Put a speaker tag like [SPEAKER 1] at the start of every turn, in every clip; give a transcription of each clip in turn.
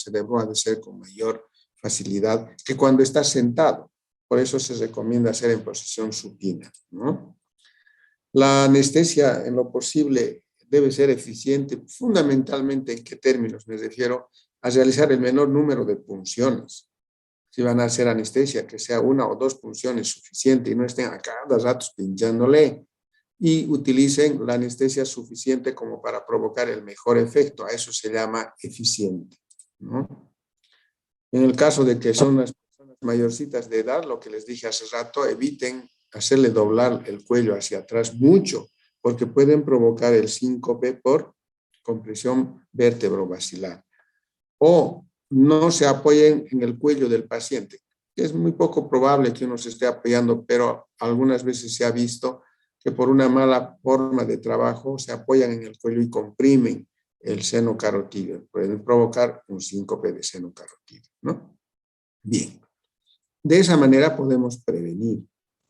[SPEAKER 1] cerebro ha de ser con mayor facilidad que cuando está sentado. Por eso se recomienda hacer en posición supina, ¿no? La anestesia, en lo posible, debe ser eficiente, fundamentalmente, ¿en qué términos? Me refiero a realizar el menor número de punciones. Si van a hacer anestesia, que sea 1 o 2 punciones suficiente y no estén a cada rato pinchándole, y utilicen la anestesia suficiente como para provocar el mejor efecto. A eso se llama eficiente, ¿no? En el caso de que son las personas mayorcitas de edad, lo que les dije hace rato, eviten hacerle doblar el cuello hacia atrás mucho, porque pueden provocar el síncope por compresión vértebro-basilar. O no se apoyen en el cuello del paciente. Es muy poco probable que uno se esté apoyando, pero algunas veces se ha visto que por una mala forma de trabajo se apoyan en el cuello y comprimen el seno carotídeo. Pueden provocar un síncope de seno carotídeo, ¿no? Bien, de esa manera podemos prevenir,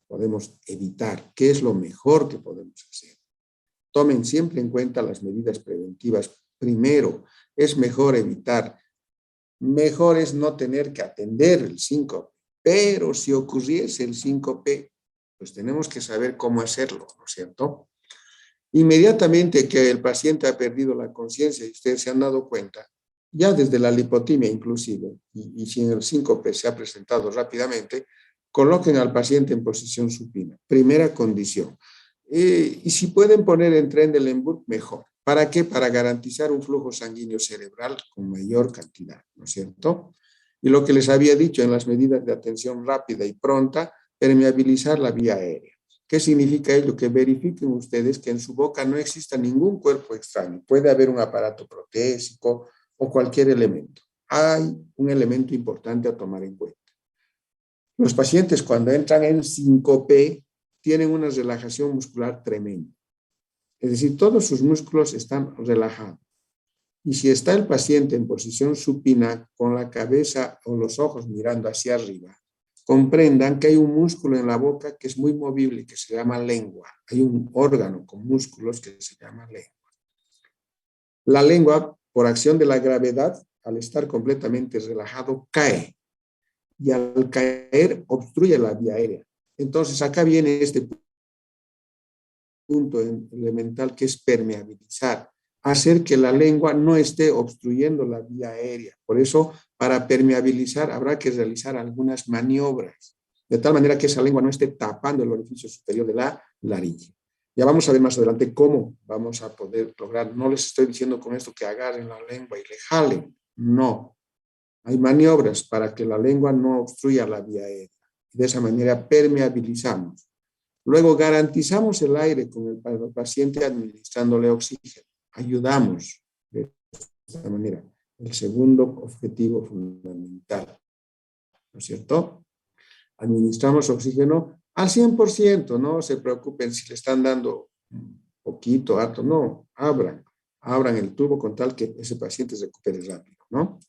[SPEAKER 1] podemos evitar. ¿Qué es lo mejor que podemos hacer? Tomen siempre en cuenta las medidas preventivas. Primero, es mejor evitar. Mejor es no tener que atender el síncope, pero si ocurriese el síncope, pues tenemos que saber cómo hacerlo, ¿no es cierto? Inmediatamente que el paciente ha perdido la conciencia y ustedes se han dado cuenta, ya desde la lipotimia inclusive, y si el síncope se ha presentado rápidamente, coloquen al paciente en posición supina. Primera condición. Y si pueden poner en Trendelenburg, mejor. ¿Para qué? Para garantizar un flujo sanguíneo cerebral con mayor cantidad, ¿no es cierto? Y lo que les había dicho en las medidas de atención rápida y pronta, permeabilizar la vía aérea. ¿Qué significa ello? Que verifiquen ustedes que en su boca no exista ningún cuerpo extraño. Puede haber un aparato protésico o cualquier elemento. Hay un elemento importante a tomar en cuenta. Los pacientes cuando entran en síncope tienen una relajación muscular tremenda. Es decir, todos sus músculos están relajados. Y si está el paciente en posición supina, con la cabeza o los ojos mirando hacia arriba, comprendan que hay un músculo en la boca que es muy movible, que se llama lengua. Hay un órgano con músculos que se llama lengua. La lengua, por acción de la gravedad, al estar completamente relajado, cae. Y al caer, obstruye la vía aérea. Entonces, acá viene este punto elemental que es permeabilizar, hacer que la lengua no esté obstruyendo la vía aérea. Por eso, para permeabilizar habrá que realizar algunas maniobras, de tal manera que esa lengua no esté tapando el orificio superior de la laringe. Ya vamos a ver más adelante cómo vamos a poder lograr. No les estoy diciendo con esto que agarren la lengua y le jalen. No. Hay maniobras para que la lengua no obstruya la vía aérea. De esa manera permeabilizamos. Luego garantizamos el aire con el paciente administrándole oxígeno. Ayudamos de esta manera. El segundo objetivo fundamental, ¿no es cierto? Administramos oxígeno al 100%, no se preocupen si le están dando un poquito, harto, no, abran el tubo con tal que ese paciente se recupere rápido, ¿no?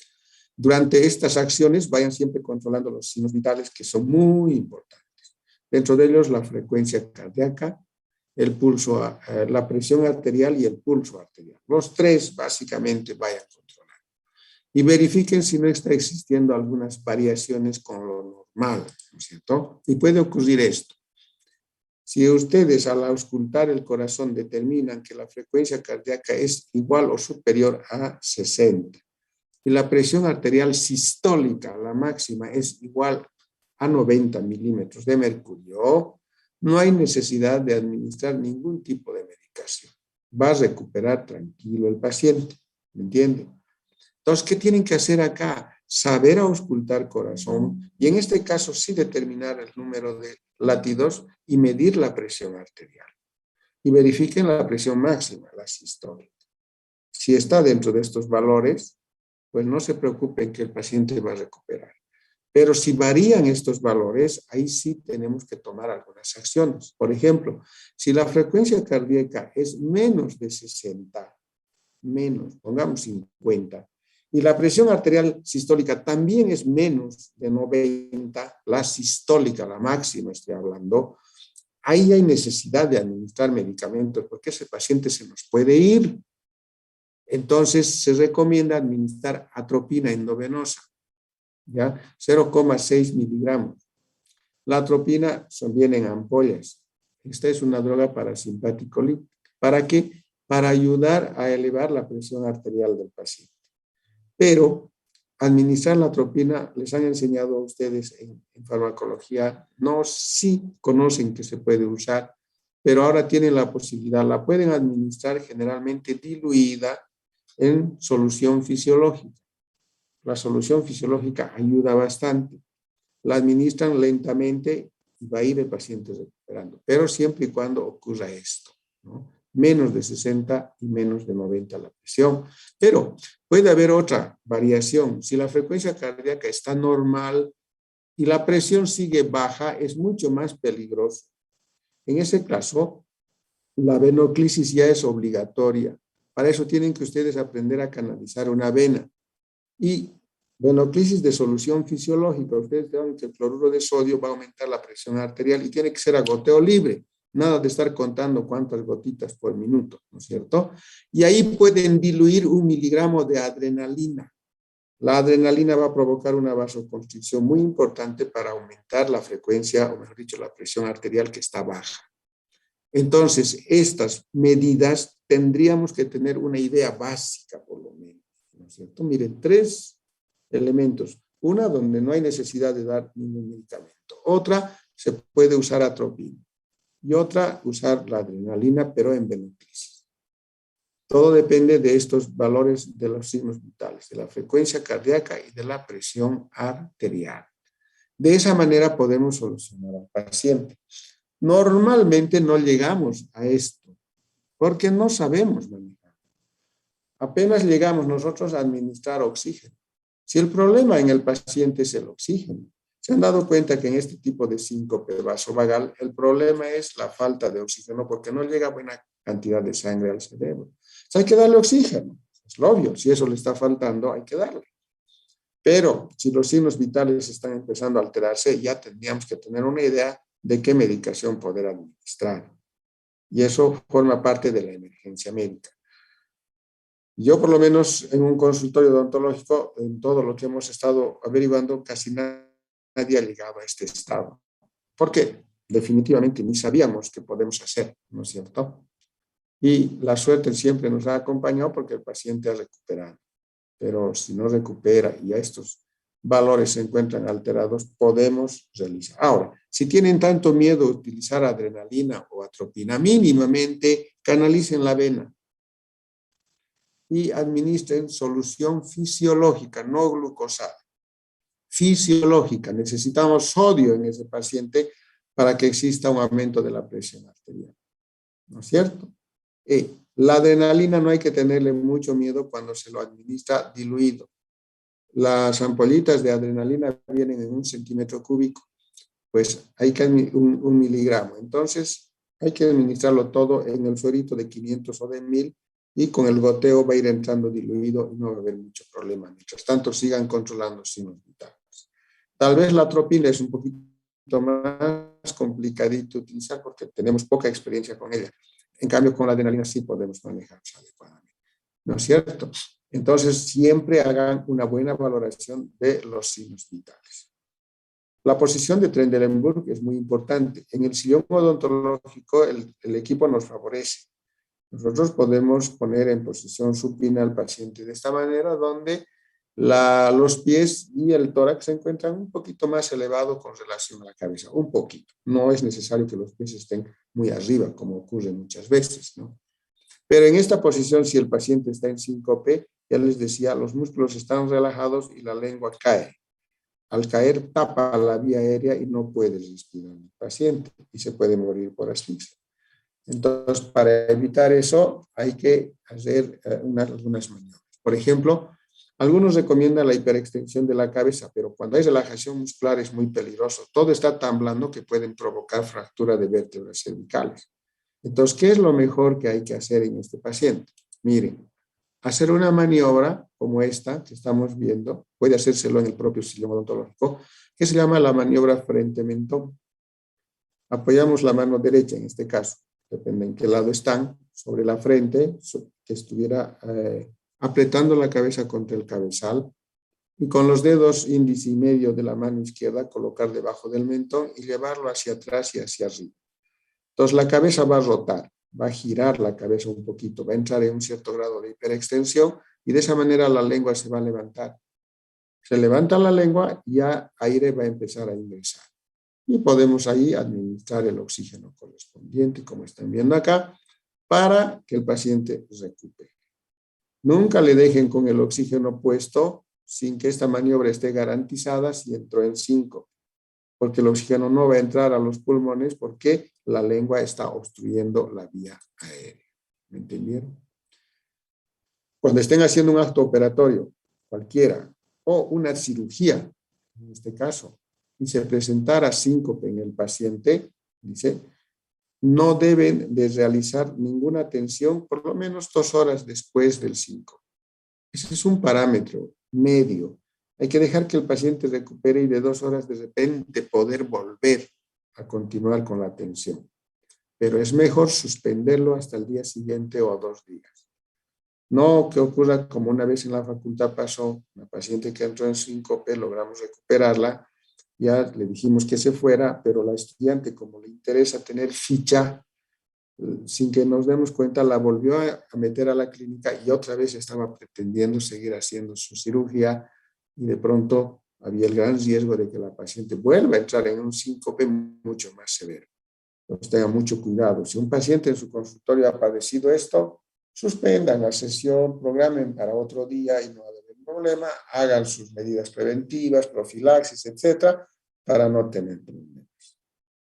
[SPEAKER 1] Durante estas acciones vayan siempre controlando los signos vitales que son muy importantes. Dentro de ellos la frecuencia cardíaca, el pulso, la presión arterial y el pulso arterial. Los tres básicamente vayan controlando. Y verifiquen si no está existiendo algunas variaciones con lo normal, ¿no es cierto? Y puede ocurrir esto. Si ustedes al auscultar el corazón determinan que la frecuencia cardíaca es igual o superior a 60 y la presión arterial sistólica, la máxima, es igual a 90 milímetros de mercurio, no hay necesidad de administrar ningún tipo de medicación. Va a recuperar tranquilo el paciente, ¿me entienden? Entonces, ¿qué tienen que hacer acá? Saber auscultar corazón y en este caso sí determinar el número de latidos y medir la presión arterial. Y verifiquen la presión máxima, la sistólica. Si está dentro de estos valores, pues no se preocupen que el paciente va a recuperar. Pero si varían estos valores, ahí sí tenemos que tomar algunas acciones. Por ejemplo, si la frecuencia cardíaca es menos de 60, menos, pongamos 50, y la presión arterial sistólica también es menos de 90, la sistólica, la máxima estoy hablando, ahí hay necesidad de administrar medicamentos porque ese paciente se nos puede ir. Entonces se recomienda administrar atropina endovenosa, ¿ya? 0,6 miligramos. La atropina viene en ampollas. Esta es una droga parasimpático líptica. ¿Para qué? Para ayudar a elevar la presión arterial del paciente. Pero administrar la atropina, les han enseñado a ustedes en farmacología, no sí conocen que se puede usar, pero ahora tienen la posibilidad, la pueden administrar generalmente diluida en solución fisiológica. La solución fisiológica ayuda bastante. La administran lentamente y va a ir el paciente recuperando, pero siempre y cuando ocurra esto, ¿no? Menos de 60 y menos de 90 la presión. Pero puede haber otra variación. Si la frecuencia cardíaca está normal y la presión sigue baja, es mucho más peligroso. En ese caso, la venoclisis ya es obligatoria. Para eso tienen que ustedes aprender a canalizar una vena. Y venoclisis de solución fisiológica. Ustedes saben que el cloruro de sodio va a aumentar la presión arterial y tiene que ser a goteo libre. Nada de estar contando cuántas gotitas por minuto, ¿no es cierto? Y ahí pueden diluir 1 miligramo de adrenalina. La adrenalina va a provocar una vasoconstricción muy importante para aumentar la frecuencia, o mejor dicho, la presión arterial que está baja. Entonces, estas medidas tendríamos que tener una idea básica, por lo menos, ¿no es cierto? Miren, 3 elementos. Una, donde no hay necesidad de dar ningún medicamento. Otra, se puede usar atropina. Y otra, usar la adrenalina, pero en venoclisis. Todo depende de estos valores de los signos vitales, de la frecuencia cardíaca y de la presión arterial. De esa manera podemos solucionar al paciente. Normalmente no llegamos a esto, porque no sabemos manejar. Apenas llegamos nosotros a administrar oxígeno. Si el problema en el paciente es el oxígeno, se han dado cuenta que en este tipo de síncope vasovagal el problema es la falta de oxígeno porque no llega buena cantidad de sangre al cerebro. Entonces hay que darle oxígeno, es lo obvio, si eso le está faltando hay que darle. Pero si los signos vitales están empezando a alterarse, ya tendríamos que tener una idea de qué medicación poder administrar. Y eso forma parte de la emergencia médica. Yo, por lo menos, en un consultorio odontológico, en todo lo que hemos estado averiguando, casi nadie ha llegado a este estado. ¿Por qué? Definitivamente ni sabíamos qué podemos hacer, ¿no es cierto? Y la suerte siempre nos ha acompañado porque el paciente ha recuperado. Pero si no recupera y a estos valores se encuentran alterados, podemos realizar. Ahora, si tienen tanto miedo a utilizar adrenalina o atropina, mínimamente canalicen la vena y administren solución fisiológica, no glucosada. Fisiológica. Necesitamos sodio en ese paciente para que exista un aumento de la presión arterial. ¿No es cierto? La adrenalina no hay que tenerle mucho miedo cuando se lo administra diluido. Las ampollitas de adrenalina vienen en 1 centímetro cúbico, pues hay que 1 miligramo. Entonces hay que administrarlo todo en el suerito de 500 o de 1000 y con el goteo va a ir entrando diluido y no va a haber mucho problema. Mientras tanto sigan controlando signos vitales. Tal vez la atropina es un poquito más complicadito de utilizar porque tenemos poca experiencia con ella. En cambio, con la adrenalina sí podemos manejarla adecuadamente. ¿No es cierto? Entonces, siempre hagan una buena valoración de los signos vitales. La posición de Trendelenburg es muy importante. En el sillón odontológico, el equipo nos favorece. Nosotros podemos poner en posición supina al paciente de esta manera, donde los pies y el tórax se encuentran un poquito más elevados con relación a la cabeza, un poquito. No es necesario que los pies estén muy arriba, como ocurre muchas veces, ¿no? Pero en esta posición, si el paciente está en síncope, ya les decía, los músculos están relajados y la lengua cae. Al caer, tapa la vía aérea y no puede respirar el paciente y se puede morir por asfixia. Entonces, para evitar eso, hay que hacer algunas maniobras. Por ejemplo, algunos recomiendan la hiperextensión de la cabeza, pero cuando hay relajación muscular es muy peligroso. Todo está tan blando que pueden provocar fractura de vértebras cervicales. Entonces, ¿qué es lo mejor que hay que hacer en este paciente? Miren, hacer una maniobra como esta que estamos viendo, puede hacérselo en el propio sillón odontológico, que se llama la maniobra frente-mentón. Apoyamos la mano derecha en este caso, depende en qué lado están, sobre la frente, que estuviera apretando la cabeza contra el cabezal y con los dedos índice y medio de la mano izquierda colocar debajo del mentón y llevarlo hacia atrás y hacia arriba. Entonces la cabeza va a rotar, va a girar la cabeza un poquito, va a entrar en un cierto grado de hiperextensión y de esa manera la lengua se va a levantar. Se levanta la lengua y ya aire va a empezar a ingresar. Y podemos ahí administrar el oxígeno correspondiente, como están viendo acá, para que el paciente recupere. Nunca le dejen con el oxígeno puesto sin que esta maniobra esté garantizada si entró en síncope, porque el oxígeno no va a entrar a los pulmones porque la lengua está obstruyendo la vía aérea. ¿Me entendieron? Cuando estén haciendo un acto operatorio, cualquiera, o una cirugía, en este caso, y se presentara síncope en el paciente, dice, no deben de realizar ninguna atención por lo menos 2 horas después del síncope. Ese es un parámetro medio. Hay que dejar que el paciente recupere y de 2 horas de repente poder volver a continuar con la atención. Pero es mejor suspenderlo hasta el día siguiente o 2 días. No que ocurra como una vez en la facultad pasó, una paciente que entró en síncope, logramos recuperarla, ya le dijimos que se fuera, pero la estudiante, como le interesa tener ficha, sin que nos demos cuenta, la volvió a meter a la clínica y otra vez estaba pretendiendo seguir haciendo su cirugía y de pronto había el gran riesgo de que la paciente vuelva a entrar en un síncope mucho más severo. Entonces tengan mucho cuidado. Si un paciente en su consultorio ha padecido esto, suspendan la sesión, programen para otro día y no va a haber problema, hagan sus medidas preventivas, profilaxis, etcétera, para no tener problemas.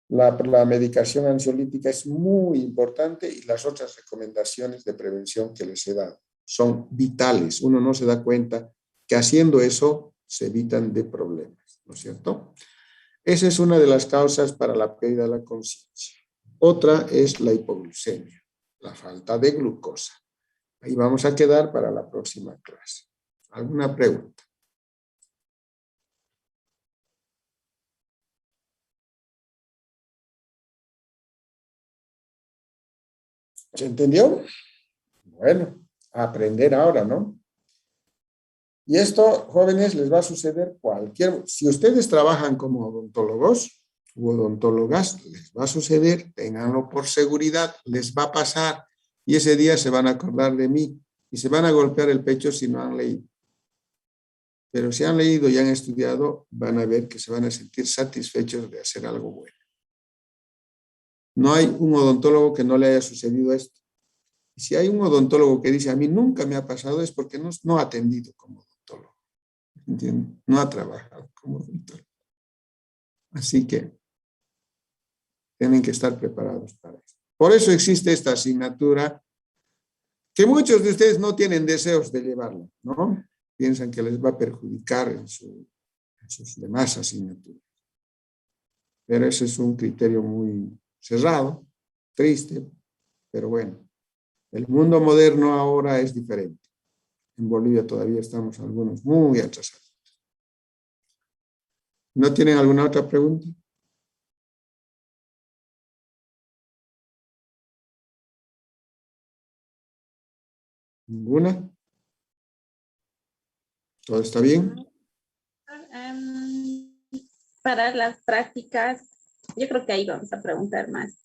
[SPEAKER 1] La medicación ansiolítica es muy importante y las otras recomendaciones de prevención que les he dado son vitales. Uno no se da cuenta que haciendo eso se evitan de problemas, ¿no es cierto? Esa es una de las causas para la pérdida de la conciencia. Otra es la hipoglucemia, la falta de glucosa. Ahí vamos a quedar para la próxima clase. ¿Alguna pregunta? ¿Se entendió? Bueno, a aprender ahora, ¿no? Y esto, jóvenes, les va a suceder si ustedes trabajan como odontólogos u odontólogas, les va a suceder, ténganlo por seguridad, les va a pasar y ese día se van a acordar de mí y se van a golpear el pecho si no han leído. Pero si han leído y han estudiado, van a ver que se van a sentir satisfechos de hacer algo bueno. No hay un odontólogo que no le haya sucedido esto. Y si hay un odontólogo que dice, a mí nunca me ha pasado, es porque no ha atendido como odontólogo. ¿Entienden? No ha trabajado como odontólogo. Así que tienen que estar preparados para eso. Por eso existe esta asignatura que muchos de ustedes no tienen deseos de llevarla, ¿no? Piensan que les va a perjudicar en sus demás asignaturas. Pero ese es un criterio muy cerrado, triste, pero bueno. El mundo moderno ahora es diferente. En Bolivia todavía estamos algunos muy atrasados. ¿No tienen alguna otra pregunta? ¿Ninguna? ¿Todo está bien?
[SPEAKER 2] Em, para las prácticas, yo creo que ahí vamos a preguntar más.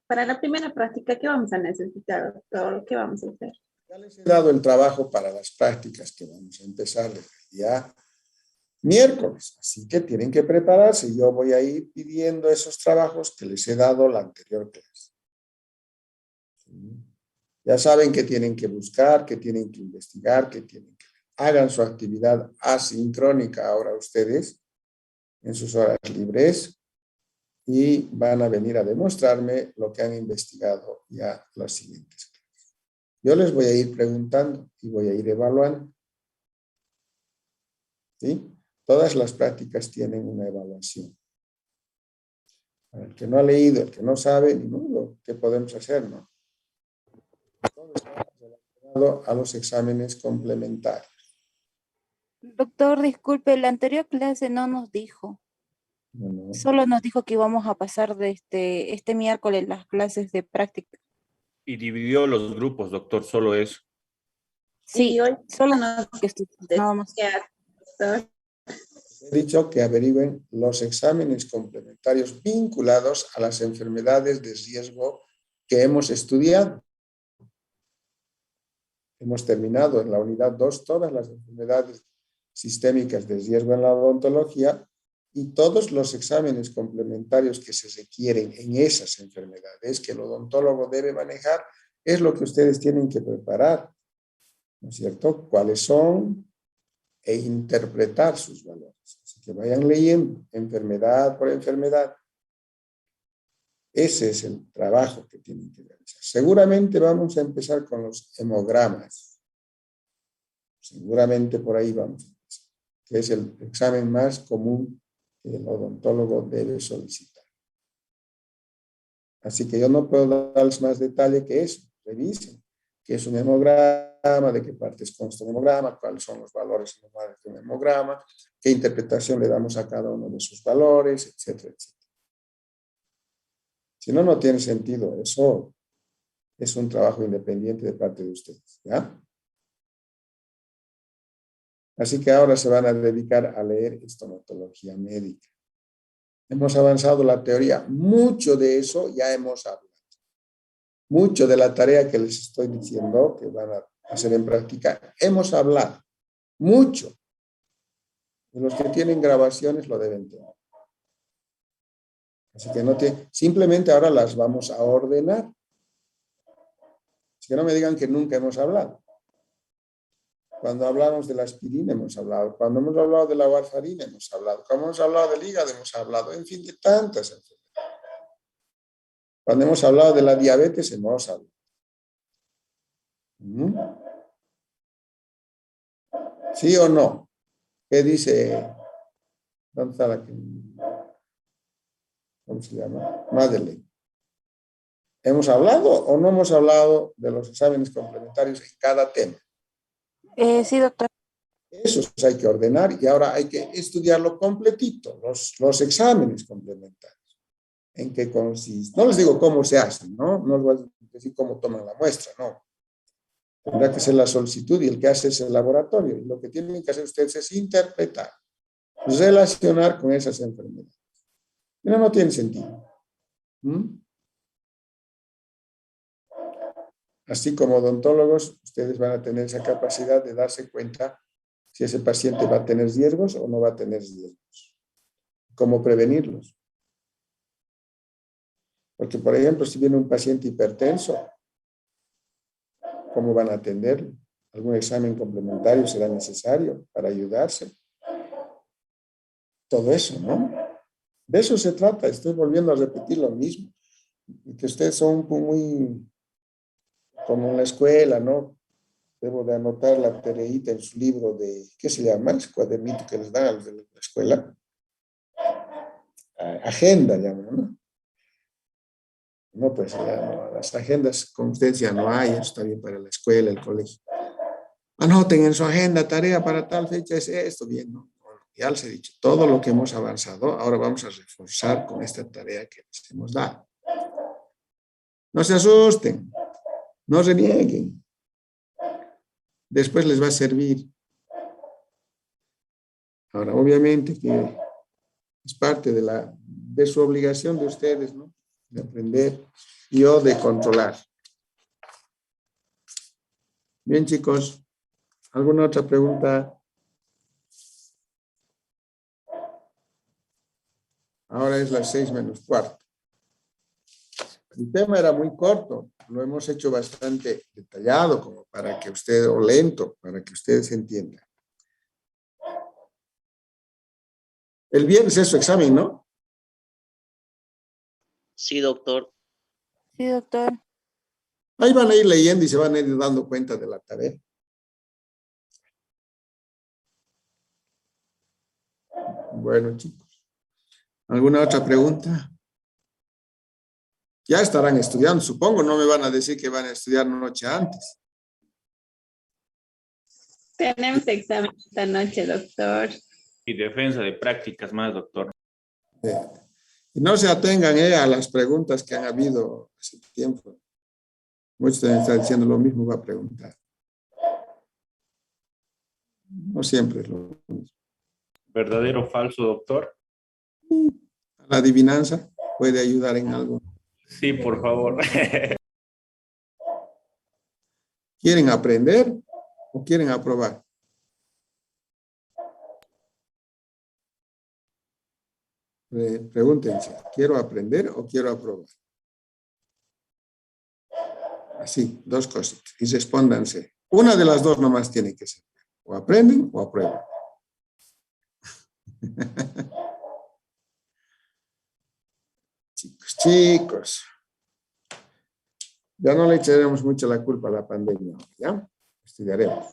[SPEAKER 2] Para la primera práctica, ¿qué vamos a necesitar, doctor? ¿Qué vamos a hacer?
[SPEAKER 1] Ya les he dado el trabajo para las prácticas que vamos a empezar desde el día miércoles, así que tienen que prepararse. Yo voy a ir pidiendo esos trabajos que les he dado la anterior clase. Ya saben que tienen que buscar, que tienen que investigar, que tienen que hagan su actividad asincrónica ahora ustedes en sus horas libres y van a venir a demostrarme lo que han investigado ya las siguientes clases. Yo les voy a ir preguntando y voy a ir evaluando. ¿Sí? Todas las prácticas tienen una evaluación. Para el que no ha leído, el que no sabe, ni modo, ¿qué podemos hacer, no? Todo está relacionado a los exámenes complementarios.
[SPEAKER 3] Doctor, disculpe, la anterior clase no nos dijo.
[SPEAKER 1] Bueno,
[SPEAKER 3] Solo nos dijo que íbamos a pasar de este miércoles las clases de práctica.
[SPEAKER 4] Y dividió los grupos, doctor, solo eso.
[SPEAKER 3] Sí,
[SPEAKER 2] Y hoy
[SPEAKER 3] solo
[SPEAKER 2] nos
[SPEAKER 3] que estoy, nada más.
[SPEAKER 2] decía, doctor,
[SPEAKER 1] He dicho que averigüen los exámenes complementarios vinculados a las enfermedades de riesgo que hemos estudiado. Hemos terminado en la unidad 2 todas las enfermedades sistémicas de riesgo en la odontología y todos los exámenes complementarios que se requieren en esas enfermedades que el odontólogo debe manejar es lo que ustedes tienen que preparar, ¿no es cierto? ¿Cuáles son? E interpretar sus valores. Así que vayan leyendo enfermedad por enfermedad. Ese es el trabajo que tienen que realizar. Seguramente vamos a empezar con los hemogramas. Seguramente por ahí vamos a empezar, que es el examen más común que el odontólogo debe solicitar. Así que yo no puedo darles más detalle que eso. Revisen qué es un hemograma, de qué partes consta un hemograma, cuáles son los valores normales de un hemograma, qué interpretación le damos a cada uno de sus valores, etcétera, etcétera. Si no, no tiene sentido. Eso es un trabajo independiente de parte de ustedes, ¿ya? Así que ahora se van a dedicar a leer estomatología médica. Hemos avanzado la teoría. Mucho de eso ya hemos hablado. Mucho de la tarea que les estoy diciendo que van a hacer en práctica, hemos hablado. Mucho. Y los que tienen grabaciones lo deben tener. Así que no te, simplemente ahora las vamos a ordenar. Así que no me digan que nunca hemos hablado. Cuando hablamos de la aspirina hemos hablado. Cuando hemos hablado de la warfarina hemos hablado. Cuando hemos hablado del hígado hemos hablado. En fin, de tantas enfermedades. Cuando hemos hablado de la diabetes hemos hablado. ¿Sí o no? ¿Qué dice? ¿Dónde está la que? ¿Cómo se llama? Madeleine. ¿Hemos hablado o no hemos hablado de los exámenes complementarios en cada tema?
[SPEAKER 3] Sí, doctor.
[SPEAKER 1] Eso hay que ordenar y ahora hay que estudiarlo completito, los exámenes complementarios. ¿En qué consiste? No les digo cómo se hacen, ¿no? No les voy a decir cómo toman la muestra, no. Tendrá que ser la solicitud y el que hace es el laboratorio. Y lo que tienen que hacer ustedes es interpretar, relacionar con esas enfermedades. Pero no tiene sentido. Así como odontólogos, ustedes van a tener esa capacidad de darse cuenta si ese paciente va a tener riesgos o no va a tener riesgos. ¿Cómo prevenirlos? Porque, por ejemplo, si viene un paciente hipertenso, ¿cómo van a atenderlo? ¿Algún examen complementario será necesario para ayudarse? Todo eso, ¿no? De eso se trata. Estoy volviendo a repetir lo mismo. Que ustedes son muy como en la escuela, ¿no? Debo de anotar la tareita en su libro de, ¿qué se llama? Ese cuadernito que les dan a los de la escuela. Agenda, llaman, ¿no? No, pues ya no, las agendas con ustedes ya no hay, eso está bien para la escuela, el colegio. Anoten en su agenda, tarea para tal fecha es esto, bien, ¿no? Bueno, ya les he dicho, todo lo que hemos avanzado, ahora vamos a reforzar con esta tarea que les hemos dado. No se asusten, no renieguen. Después les va a servir. Ahora, obviamente que es parte de su obligación de ustedes, ¿no? De aprender y o de controlar. Bien, chicos. ¿Alguna otra pregunta? Ahora es las 6:45. El tema era muy corto. Lo hemos hecho bastante detallado, como para que ustedes, o lento, para que ustedes entiendan. El viernes es su examen, ¿no?
[SPEAKER 4] Sí, doctor.
[SPEAKER 3] Sí, doctor.
[SPEAKER 1] Ahí van a ir leyendo y se van a ir dando cuenta de la tarea. Bueno, chicos. ¿Alguna otra pregunta? Ya estarán estudiando, supongo. No me van a decir que van a estudiar una noche antes.
[SPEAKER 2] tenemos examen esta noche, doctor.
[SPEAKER 5] Y defensa de prácticas más, doctor.
[SPEAKER 1] Y no se atengan a las preguntas que han habido hace tiempo. Muchos están diciendo lo mismo, va a preguntar. No siempre es lo mismo.
[SPEAKER 5] ¿Verdadero o falso, doctor?
[SPEAKER 1] La adivinanza puede ayudar en algo.
[SPEAKER 5] Sí, por favor.
[SPEAKER 1] ¿Quieren aprender o quieren aprobar? Pregúntense, ¿quiero aprender o quiero aprobar? Así, dos cositas. Y respóndanse. Una de las dos nomás tiene que ser. O aprenden o aprueban. Chicos. Ya no le echaremos mucho la culpa a la pandemia, ¿ya? Estudiaremos.